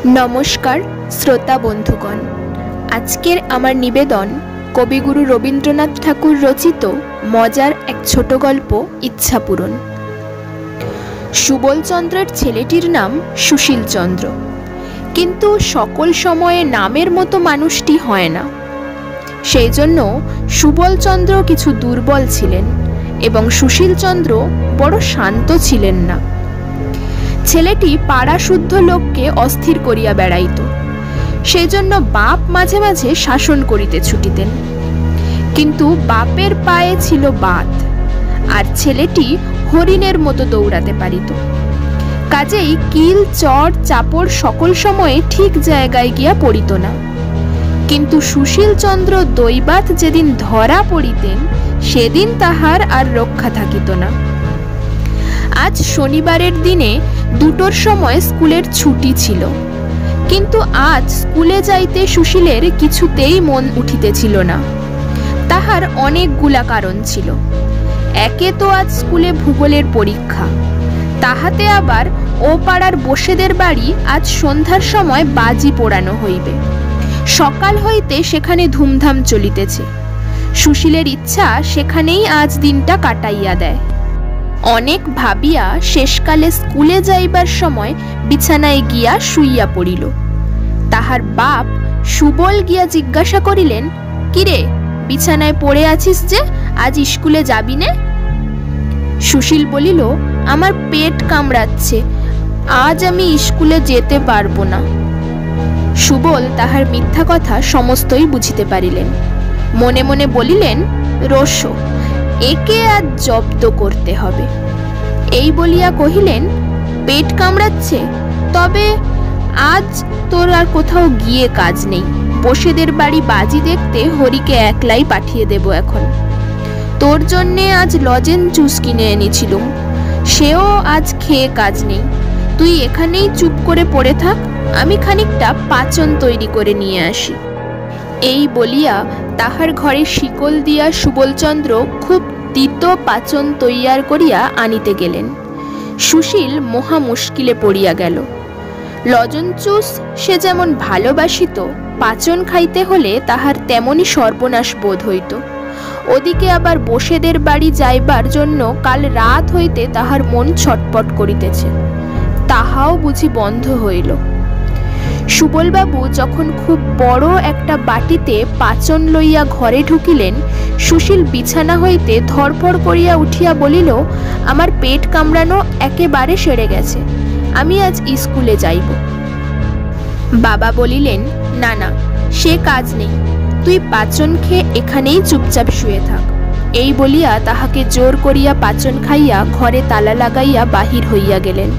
नमस्कार श्रोता बंधुगण, आजकेर आमार निवेदन कविगुरु रवींद्रनाथ ठाकुर रचित मजार एक छोट गल्प इच्छा पूरण। सुबल चंद्रेर छेलेटिर नाम सुशील चंद्र, किन्तु सकल समये नामेर मतो मानुषटी हय ना। सेइजन्य सुबल चंद्र किछु दुर्बल छिलेन एबं सुशील चंद्र बड़ शांत छिलेन ना। छेलेटी पाड़ा शुद्ध लोकके अस्थिर करिया बेड़ाइतो, सेजन्य बाप माझे माझे शासन करिते छुटितेन, किन्तु बापेर पाये छिलो बात आर छेलेटी हरिणेर मतो दौड़ाते पारितो। काजेई किल चर चापड़ सकल समय ठीक जायगाय गिया पड़ितो ना। किन्तु सुशील चंद्र दैबात जेदिन धरा पड़ितेन सेदिन ताहार आर रक्षा थाकितो ना। आज शनिबारेर दिने दुटोर समय स्कूलेर छुटी छिलो, किन्तु आज स्कूले जाइते सुशीलेर किछुतेई मन उठितेछिलो ना। ताहार अनेकगुला कारण छिलो। एके तो आज स्कूले भूगोलेर परीक्षा, ताहाते आबार ओ पाड़ार बसेदेर बाड़ी आज सन्ध्यार समय बाजी पोड़ानो हইবে। सकाल हইতে सेखाने धूमधाम चलितेছে। सुशीलेर इच्छा सेखानेई आज दिनटा काटाइया देय। अनेक भाबिया शेषकाले स्कूले जाइबार समय बिछानाय गिया शुइया पड़िल। ताहार बाप सुबल गिया जिज्ञासा करिलेन, किरे बिछानाय पड़े आछिस जे, आज स्कूले जाबि ने? सुशील बलिल, आमार पेट कामड़ाच्छे, आज आमी स्कूले जेते पारबो ना। सुबल ताहार मिथ्या कथा समस्तई बुझिते पारिलेन। मने मने बलिलेन, रोशो एके आज जब्द करते हबे। एई बलिया कहिलेन, पेट कामड़ाच्छे, तबे आज तोर आर कोथाओ गिये काज नेई। बसेदेर बाड़ी बाजी देखते हरिके एकलाई पाठिये देब एखन। तोर जन्ने आज लजेन जूस किने এনেছিলুম, সেও आज খেয়ে কাজ নেই। তুই এখানেই চুপ করে পড়ে থাক, আমি খানিকটা পাচন তৈরি করে নিয়ে আসি। এই বলিয়া তাহার ঘরে শিকল দিয়া সুবলচন্দ্র খুব দ্রুত পাচন তৈয়ার করিয়া আনিতে গেলেন। সুশীল মহা মুশকিলে পড়িয়া গেল। লজনচুস সে যেমন ভালোবাসিত, পাচন খাইতে হলে তাহার তেমনি সর্বনাশ বোধ হইত। ওদিকে আবার বসেদের বাড়ি যাইবার জন্য কাল রাত হইতে তাহার মন ছটপট করিতেছে, তাহাও বুঝি বন্ধ হইল। সুবলবাবু যখন খুব বড় একটা বাটিতে পাচন লইয়া ঘরে ঢুকিলেন, সুশীল বিছানা হইতে ধরফর করিয়া উঠিয়া বলিল, আমার পেট কামড়ানো একেবারে সেরে গেছে, আমি আজ স্কুলে যাইব। বাবা বলিলেন, না না, সে কাজ নেই, তুই পাচন খেয়ে এখানেই চুপচাপ শুয়ে থাক। এই বলিয়া তাহাকে জোর করিয়া পাচন খাইয়া ঘরে তালা লাগাইয়া বাহির হইয়া গেলেন।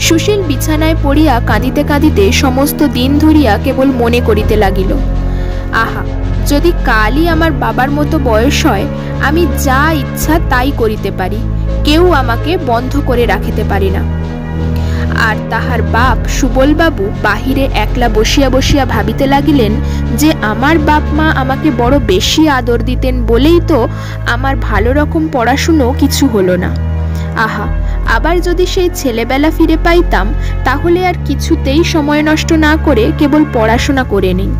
সুশীল বিছানায় পড়িয়া কাঁদিতে কাঁদিতে সমস্ত দিন ধরিয়া কেবল মনে করিতে লাগিল, আহা, যদি কালই আমার বাবার মতো বয়স হয়, আমি যা ইচ্ছা তাই করিতে পারি, কেউ আমাকে বন্ধ করে রাখিতে পারি না। আর তাহার বাপ সুবলবাবু বাহিরে একলা বসিয়া বসিয়া ভাবিতে লাগিলেন যে আমার বাপ মা আমাকে বড় বেশি আদর দিতেন বলেই তো আমার ভালো রকম পড়াশুনো কিছু হলো না। আহা, আবার যদি সেই ছেলেবেলা ফিরে পাইতাম, তাহলে আর কিছুতেই সময় নষ্ট না করে কেবল পড়াশোনা করে নেই।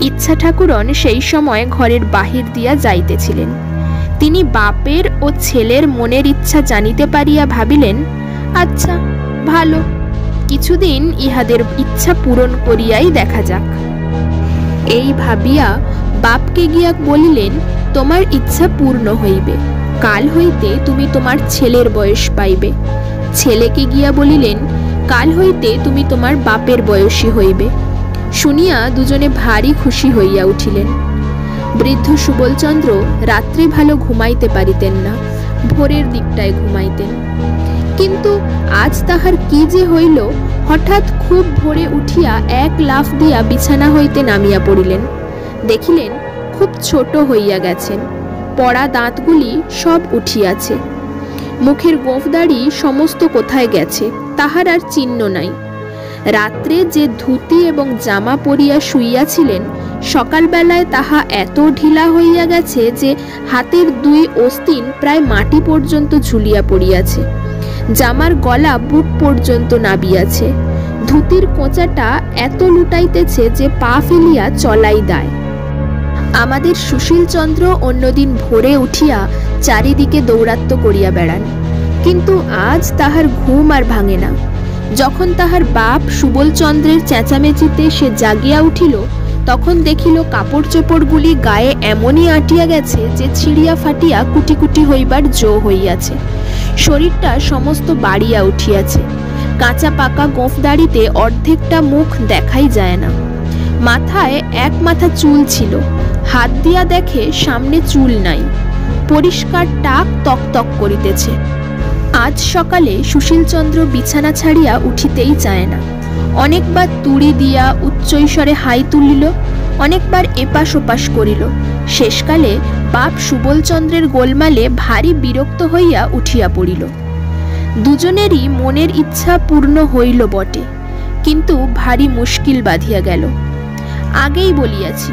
ইচ্ছা ঠাকুরন সেই সময় ঘরের বাহির দিয়া যাইতেছিলেন। তিনি বাপের ও ছেলের মনের ইচ্ছা জানিতে পারিয়া ভাবিলেন, আচ্ছা ভালো, কিছুদিন ইহাদের ইচ্ছা পূরণ করিয়াই দেখা যাক। এই ভাবিয়া বাপকে গিয়া বলিলেন, তোমার ইচ্ছা পূর্ণ হইবে, কাল হইতে তুমি তোমার ছেলের বয়স পাইবে। ছেলেকে গিয়া বলিলেন, কাল হইতে তুমি তোমার বাপের বয়সী হইবে। শুনিয়া দুজনে ভারী খুশি হইয়া উঠিলেন। বৃদ্ধ সুবলচন্দ্র রাত্রে ভালো ঘুমাইতে পারিতেন না, ভোরের দিকটায় ঘুমাইতেন। কিন্তু আজ তাহার কি যে হইল, হঠাৎ খুব ভোরে উঠিয়া এক লাফ দিয়া বিছানা হইতে নামিয়া পড়িলেন। দেখিলেন খুব ছোট হইয়া গেছেন, পড়া দাঁতগুলি সব উঠিয়াছে, মুখের গোঁফদাড়ি সমস্ত কোথায় গেছে তাহার আর চিহ্ন নাই। রাত্রে যে ধুতি এবং জামা পরিয়া শুইয়াছিলেন, সকালবেলায় তাহা এত ঢিলা হইয়া গেছে যে হাতের দুই অস্তিন প্রায় মাটি পর্যন্ত ঝুলিয়া পড়িয়াছে। জামার গলা বুক পর্যন্ত নাবিয়াছে, ধুতির কোঁচাটা এত লুটাইতেছে যে পা ফেলিয়া চলাই দায়। আমাদের সুশীলচন্দ্র অন্যদিন ভোরে উঠিয়া চারিদিকে দৌরাত্ম্য করিয়া বেড়ান, কিন্তু আজ তাহার ঘুম আর ভাঙে না। যখন তাহার বাপ সুবলচন্দ্রের চেঁচামেচিতে সে জাগিয়া উঠিল, তখন দেখিল কাপড় চোপড়গুলি গায়ে এমনই আটিয়া গেছে যে ছিঁড়িয়া ফাটিয়া কুটি কুটি হইবার জো হইয়াছে। শরীরটা সমস্ত বাড়িয়া উঠিয়াছে। কাঁচা পাকা গোঁফদাড়িতে অর্ধেকটা মুখ দেখাই যায় না। মাথায় এক মাথা চুল ছিল, হাত দিয়া দেখে সামনে চুল নাই। পরিষ্কার টাক তক করিতেছে। আজ সকালে সুশীলচন্দ্র বিছানা ছাড়িয়া উঠিতেই চায় না। অনেকবার তুড়ি দিয়া উচ্চৈস্বরে হাই তুলিল, অনেকবার এপাশ ওপাশ করিল। শেষকালে বাপ সুবলচন্দ্রের গোলমালে ভারী বিরক্ত হইয়া উঠিয়া পড়িল। দুজনেরই মনের ইচ্ছা পূর্ণ হইল বটে, কিন্তু ভারী মুশকিল বাঁধিয়া গেল। আগেই বলিয়াছি,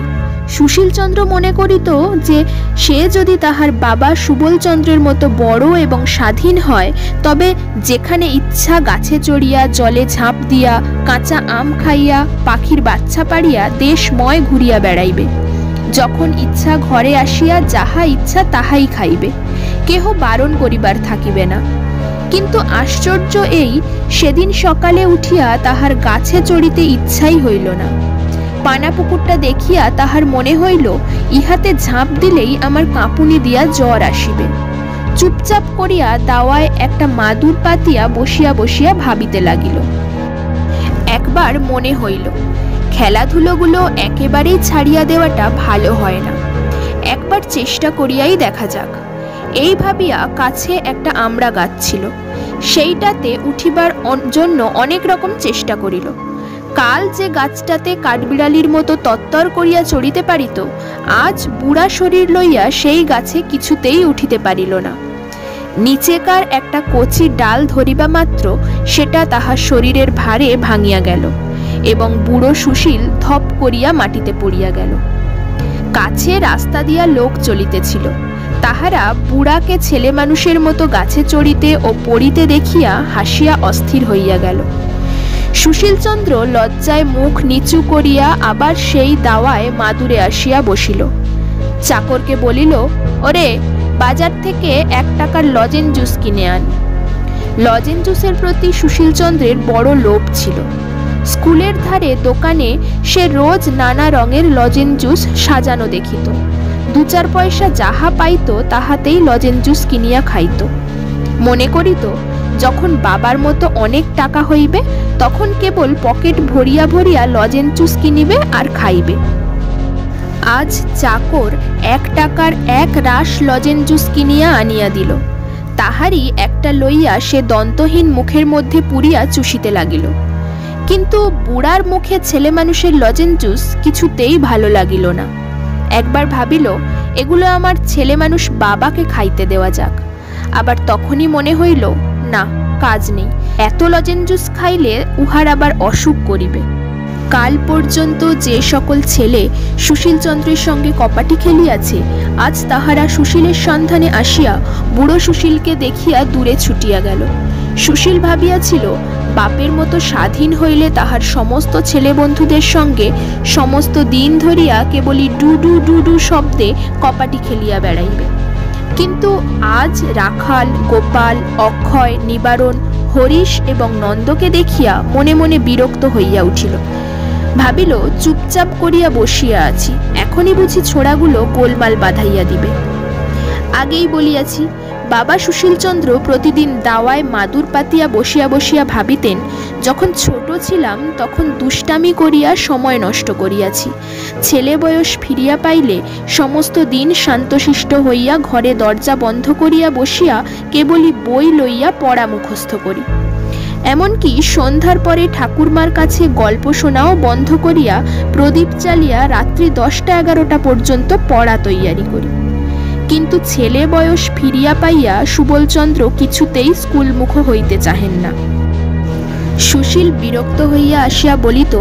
সুশীলচন্দ্র মনে করিত যে সে যদি তাহার বাবা সুবলচন্দ্রের মতো বড় এবং স্বাধীন হয়, তবে যেখানে ইচ্ছা গাছে চড়িয়া, জলে ঝাঁপ দিয়া, কাঁচা আম খাইয়া, পাখির বাচ্চা পাড়িয়া দেশময় ঘুরিয়া বেড়াইবে। যখন ইচ্ছা ঘরে আসিয়া যাহা ইচ্ছা তাহাই খাইবে, কেহ বারণ করিবার থাকিবে না। কিন্তু আশ্চর্য এই, সেদিন সকালে উঠিয়া তাহার গাছে চড়িতে ইচ্ছাই হইল না। পানা পুকুরটা দেখিয়া তাহার মনে হইল, ইহাতে ঝাঁপ দিলেই আমার কাঁপুনি দিয়া জ্বর আসিবে। চুপচাপ করিয়া দাওয়ায় একটা মাদুর পাতিয়া বসিয়া বসিয়া ভাবিতে লাগিল। একবার মনে হইল, খেলাধুলোগুলো একেবারেই ছাড়িয়া দেওয়াটা ভালো হয় না, একবার চেষ্টা করিয়াই দেখা যাক। এই ভাবিয়া কাছে একটা আমড়া গাছ ছিল, সেইটাতে উঠিবার জন্য অনেক রকম চেষ্টা করিল। কাল যে গাছটাতে কাঠবিড়ালির মতো তত্তর করিয়া চড়িতে পারিত, আজ বুড়া শরীর লইয়া সেই গাছে কিছুতেই উঠিতে পারিল না। নিচেকার একটা কচি ডাল ধরিবা মাত্র সেটা তাহার শরীরের ভারে ভাঙিয়া গেল এবং বুড়ো সুশীল ধপ করিয়া মাটিতে পড়িয়া গেল। কাছে রাস্তা দিয়া লোক চলিতেছিল, তাহারা বুড়াকে ছেলে মানুষের মতো গাছে চড়িতে ও পড়িতে দেখিয়া হাসিয়া অস্থির হইয়া গেল। সুশীলচন্দ্র লজ্জায় মুখ নিচু করিয়া আবার সেই দাওয়ায় মাদুরে আসিয়া বসিল। চাকরকে বলিল, ওরে, বাজার থেকে 1 টাকার লজেন জুস কিনে আন। লজেন জুসের প্রতি সুশীলচন্দ্রের বড় লোভ ছিল। স্কুলের ধারে দোকানে সে রোজ নানা রঙের লজেন জুস সাজানো দেখিত। 2-4 পয়সা যাহা পাইত তাহাতেই লজেন জুস কিনিয়া খাইত। মনে করিত, যখন বাবার মতো অনেক টাকা হইবে, তখন কেবল পকেট ভরিয়া ভরিয়া লজেন জুস কিনিবে আর খাইবে। আজ চাকর 1 টাকার 1 রাশ লজেন জুস কিনিয়া আনিয়া দিল। তাহারই একটা লইয়া সে দন্তহীন মুখের মধ্যে পুরিয়া চুষিতে লাগিল। কিন্তু বুড়ার মুখে ছেলে মানুষের লজেন জুস কিছুতেই ভালো লাগিল না। একবার ভাবিল, এগুলো আমার ছেলে মানুষ বাবাকে খাইতে দেওয়া যাক। আবার তখনই মনে হইল, না, কাজ নেই, এত লজেন জুস খাইলে উহার আবার অসুখ করিবে। কাল পর্যন্ত যে সকল ছেলে সুশীলচন্দ্রের সঙ্গে কপাটি খেলিয়াছে, আজ তাহারা সুশীলের সন্ধানে আসিয়া বুড়ো সুশীলকে দেখিয়া দূরে ছুটিয়া গেল। সুশীল ভাবিয়াছিল, বাপের মতো স্বাধীন হইলে তাহার সমস্ত ছেলে বন্ধুদের সঙ্গে সমস্ত দিন ধরিয়া কেবলই ডুডু ডুডু শব্দে কপাটি খেলিয়া বেড়াইবে। কিন্তু আজ রাখাল, গোপাল, অক্ষয়, নিবারণ, হরিশ এবং নন্দকে দেখিয়া মনে মনে বিরক্ত হইয়া উঠিল। ভাবিল, চুপচাপ করিয়া বসিয়া আছি, এখনই বুঝি ছোড়াগুলো গোলমাল বাঁধাইয়া দিবে। আগেই বলিয়াছি, বাবা সুশীলচন্দ্র প্রতিদিন দাওয়ায় মাদুর পাতিয়া বসিয়া বসিয়া ভাবিতেন, যখন ছোট ছিলাম তখন দুষ্টামি করিয়া সময় নষ্ট করিয়াছি। ছেলে বয়স ফিরিয়া পাইলে সমস্ত দিন শান্তশিষ্ট হইয়া ঘরে দরজা বন্ধ করিয়া বসিয়া কেবলই বই লইয়া পড়া মুখস্থ করি। এমনকি সন্ধ্যার পরে ঠাকুরমার কাছে গল্প শোনাও বন্ধ করিয়া প্রদীপ জ্বালিয়া রাত্রি 10টা-11টা পর্যন্ত পড়া তৈয়ারি করি। কিন্তু ছেলে বয়স ফিরিয়া পাইয়া সুবলচন্দ্র কিছুতেই স্কুলমুখ হইতে চাহেন না। সুশীল বিরক্ত হইয়া আসিয়া বলিত,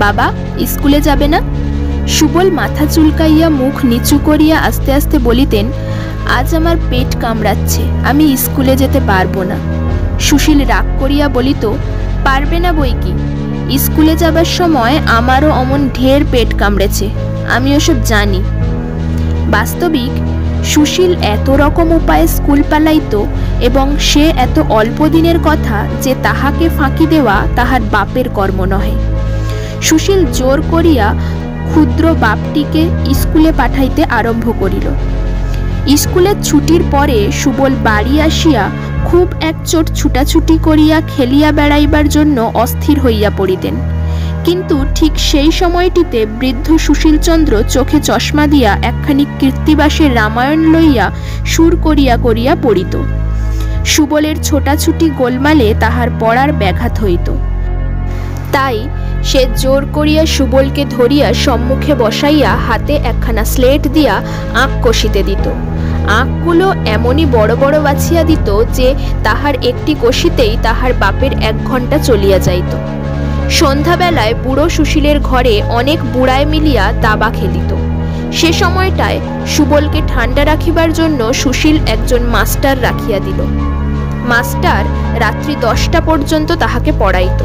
বাবা, স্কুলে যাবে না? সুবল মাথা চুলকাইয়া মুখ নিচু করিয়া আস্তে আস্তে বলিতেন, আজ আমার পেট কামড়াচ্ছে, আমি স্কুলে যেতে পারবো না। সুশীল রাগ করিয়া বলিত, পারবে না বই কি, স্কুলে যাবার সময় আমারও অমন ঢের পেট কামড়েছে, আমি ওসব জানি। বাস্তবিক সুশীল এত রকম উপায়ে স্কুল পালাইত, এবং সে এত অল্প দিনের কথা যে তাহাকে ফাঁকি দেওয়া তাহার বাপের কর্ম নহে। সুশীল জোর করিয়া ক্ষুদ্র বাপটিকে স্কুলে পাঠাইতে আরম্ভ করিল। স্কুলের ছুটির পরে সুবল বাড়ি আসিয়া খুব একচোট ছুটাছুটি করিয়া খেলিয়া বেড়াইবার জন্য অস্থির হইয়া পড়িতেন। কিন্তু ঠিক সেই সময়টিতে বৃদ্ধ সুশীলচন্দ্র চোখে চশমা দিয়া একখানি কৃত্তিবাসের রামায়ণ লইয়া সুর করিয়া করিয়া পড়িত। সুবলের ছোটাছুটি গোলমালে তাহার পড়ার ব্যাঘাত হইত। তাই সে জোর করিয়া সুবলকে ধরিয়া সম্মুখে বসাইয়া হাতে একখানা স্লেট দিয়া আঁক কষিতে দিত। আঁকগুলো এমনই বড় বড় বাছিয়া দিত যে তাহার একটি কষিতেই তাহার বাপের 1 ঘণ্টা চলিয়া যাইত। সন্ধ্যাবেলায় বুড়ো সুশীলের ঘরে অনেক বুড়ায় মিলিয়া দাবা খেলিত। সে সময়টায় সুবলকে ঠান্ডা রাখিবার জন্য সুশীল একজন মাস্টার রাখিয়া দিল। মাস্টার রাত্রি 10টা পর্যন্ত তাহাকে পড়াইত।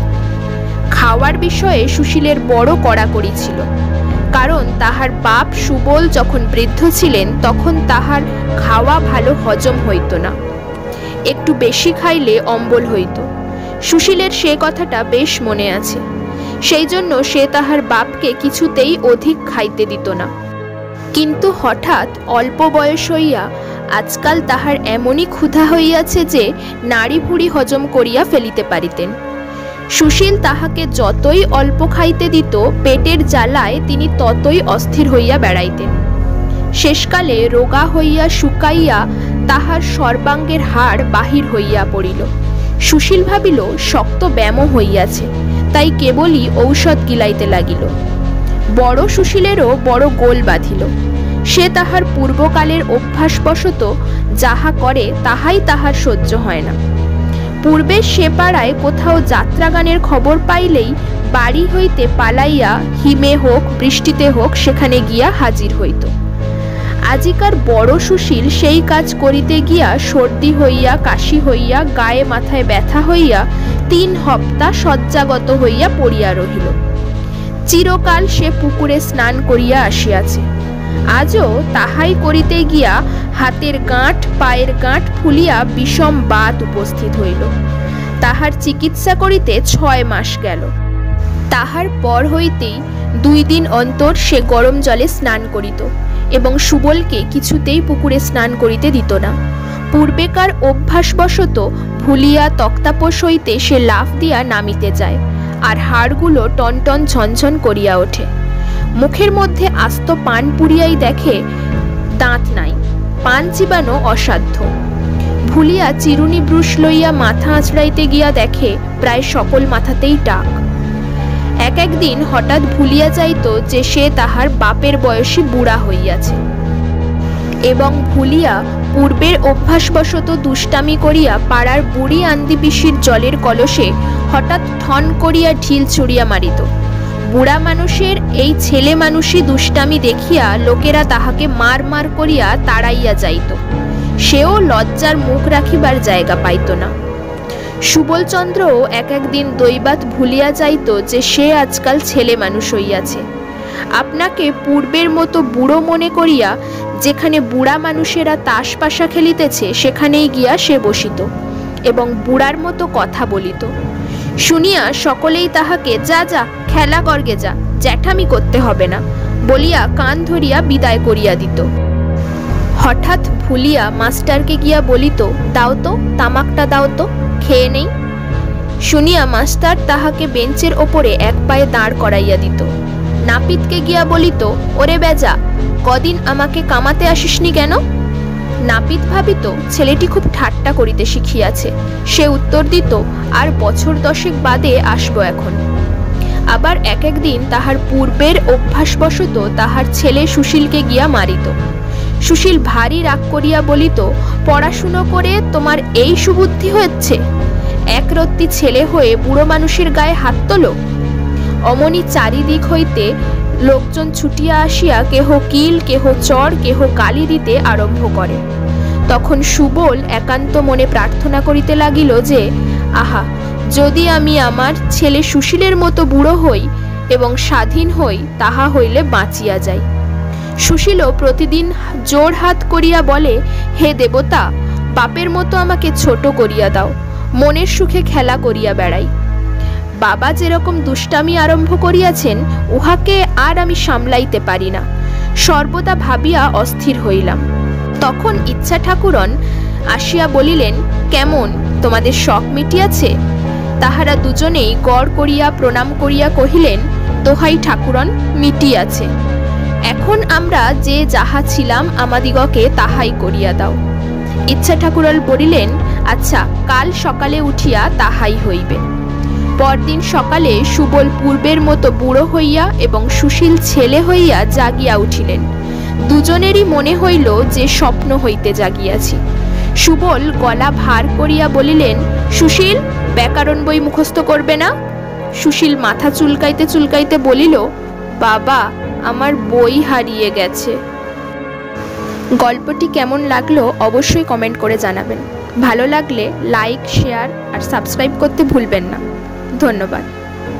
খাওয়ার বিষয়ে সুশীলের বড় কড়াকড়ি ছিল, কারণ তাহার বাপ সুবল যখন বৃদ্ধ ছিলেন তখন তাহার খাওয়া ভালো হজম হইত না, একটু বেশি খাইলে অম্বল হইত। সুশীলের সে কথাটা বেশ মনে আছে, সেই জন্য সে তাহার বাপকে কিছুতেই অধিক খাইতে দিত না। কিন্তু হঠাৎ অল্প বয়স হইয়া আজকাল তাহার এমনই ক্ষুধা হইয়াছে যে নাড়ি ভুড়ি হজম করিয়া ফেলিতে পারিতেন। সুশীল তাহাকে যতই অল্প খাইতে দিত, পেটের জ্বালায় তিনি ততই অস্থির হইয়া বেড়াইতেন। শেষকালে রোগা হইয়া শুকাইয়া তাহার সর্বাঙ্গের হাড় বাহির হইয়া পড়িল। সুশীল ভাবিল শক্ত ব্যামো হইয়াছে, তাই কেবলই ঔষধ গিলাইতে লাগিল। বড় সুশীলেরও বড় গোল বাঁধিল। সে তাহার পূর্বকালের অভ্যাসবশত যাহা করে তাহাই তাহার সহ্য হয় না। পূর্বে সে পাড়ায় কোথাও যাত্রাগানের খবর পাইলেই বাড়ি হইতে পালাইয়া হিমে হোক বৃষ্টিতে হোক সেখানে গিয়া হাজির হইত। আজিকার বড় সুশীল সেই কাজ করিতে গিয়া সর্দি হইয়া, কাশি হইয়া, গায়ে মাথায় ব্যথা হইয়া 3 হপ্তা শয্যাগত হইয়া পড়িয়া রহিল। চিরকাল সে পুকুরে স্নান করিয়া আসিয়াছে, আজও তাহাই করিতে গিয়া হাতের গাঁট পায়ের গাঁট ফুলিয়া বিষম বাত উপস্থিত হইল। তাহার চিকিৎসা করিতে 6 মাস গেল। তাহার পর হইতেই 2 দিন অন্তর সে গরম জলে স্নান করিত এবং সুবলকে কিছুতেই পুকুরে স্নান করিতে দিত না। পূর্বেকার অভ্যাসবশত ভুলিয়া তক্তাপোষ হইতে সে লাফ দিয়া নামিতে যায়, আর হাড়গুলো টনটন ঝনঝন করিয়া ওঠে। মুখের মধ্যে আস্ত পান পুড়িয়াই দেখে দাঁত নাই, পান চিবানো অসাধ্য। ভুলিয়া চিরুনি ব্রুশ লইয়া মাথা আঁচড়াইতে গিয়া দেখে প্রায় সকল মাথাতেই টাক। একদিন হঠাৎ ভুলিয়া যাইত যে সে তাহার বাপের বয়সী বুড়া হইয়াছে, এবং ভুলিয়া পূর্বের অভ্যাসবশত দুষ্টামি করিয়া পাড়ার বুড়ি আন্দি পিসির জলের কলসে হঠাৎ ঠন করিয়া ঢিল ছুড়িয়া মারিত। বুড়া মানুষের এই ছেলে মানুষই দুষ্টামি দেখিয়া লোকেরা তাহাকে মার মার করিয়া তাড়াইয়া যাইত। সেও লজ্জার মুখ রাখিবার জায়গা পাইত না। সুবলচন্দ্রও একদিন দৈবাত ভুলিয়া যাইত যে সে আজকাল ছেলে মানুষ হইয়াছে। আপনাকে পূর্বের মতো বুড়ো মনে করিয়া যেখানে বুড়া মানুষেরা তাস পাশা খেলিতেছে সেখানেই গিয়া সে বসিত এবং বুড়ার মতো কথা বলিত। শুনিয়া সকলেই তাহাকে যা যা খেলা করগে যা, জ্যাঠামি করতে হবে না বলিয়া কান ধরিয়া বিদায় করিয়া দিত। হঠাৎ ভুলিয়া মাস্টারকে গিয়া বলিত, দাও তো তামাকটা দাও তো, খেয়ে নেই। শুনিয়া মাস্টার তাহাকে বেঞ্চের ওপরে এক পায়ে দাঁড় করাইয়া দিত। নাপিতকে গিয়া বলিত, ওরে বেজা, কদিন আমাকে কামাতে আসিসনি কেন? নাপিত ভাবিত ছেলেটি খুব ঠাট্টা করিতে শিখিয়াছে। সে উত্তর দিত, আর বছর 10 বাদে আসবো এখন। আবার একদিন তাহার পূর্বের অভ্যাসবশত তাহার ছেলে সুশীলকে গিয়া মারিত। সুশীল ভারী রাগ করিয়া বলিত, পড়াশুনো করে তোমার এই সুবুদ্ধি হচ্ছে? একরত্তি ছেলে হয়ে বুড়ো মানুষের গায়ে হাত তোলো? অমনি চারিদিক হইতে লোকজন ছুটিয়া আসিয়া কেহ কিল, কেহ চর, কেহ গালি দিতে আরম্ভ করে। তখন সুবল একান্ত মনে প্রার্থনা করিতে লাগিল যে, আহা, যদি আমি আমার ছেলে সুশীলের মতো বুড়ো হই এবং স্বাধীন হই, তাহা হইলে বাঁচিয়া যাই। সুশীলও প্রতিদিন জোর হাত করিয়া বলে, হে দেবতা, বাপের মতো আমাকে ছোট করিয়া দাও, মনের সুখে খেলা করিয়া বেড়াই। বাবা যেরকম দুষ্টামি আরম্ভ করিয়াছেন, উহাকে আর আমি সামলাইতে পারি না, সর্বদা ভাবিয়া অস্থির হইলাম। তখন ইচ্ছা ঠাকুরন আসিয়া বলিলেন, কেমন, তোমাদের শখ মিটিয়াছে? তাহারা দুজনেই গড় করিয়া প্রণাম করিয়া কহিলেন, দোহাই ঠাকুরন, মিটিয়াছে। এখন আমরা যে যাহা ছিলাম আমাদিগকে তাহাই করিয়া দাও। ইচ্ছা ঠাকুরন বলিলেন, আচ্ছা, কাল সকালে উঠিয়া তাহাই হইবে। পরদিন সকালে সুবল পূর্বের মতো বুড়ো হইয়া এবং সুশীল ছেলে হইয়া জাগিয়া উঠিলেন। দুজনেরই মনে হইল যে স্বপ্ন হইতে জাগিয়াছি। সুবল গলা ভার করিয়া বলিলেন, সুশীল, ব্যাকরণ বই মুখস্থ করবে না? সুশীল মাথা চুলকাইতে চুলকাইতে বলিল, বাবা, আমার বই হারিয়ে গেছে। গল্পটি কেমন লাগলো অবশ্যই কমেন্ট করে জানাবেন। ভালো লাগলে লাইক, শেয়ার আর সাবস্ক্রাইব করতে ভুলবেন না। ধন্যবাদ।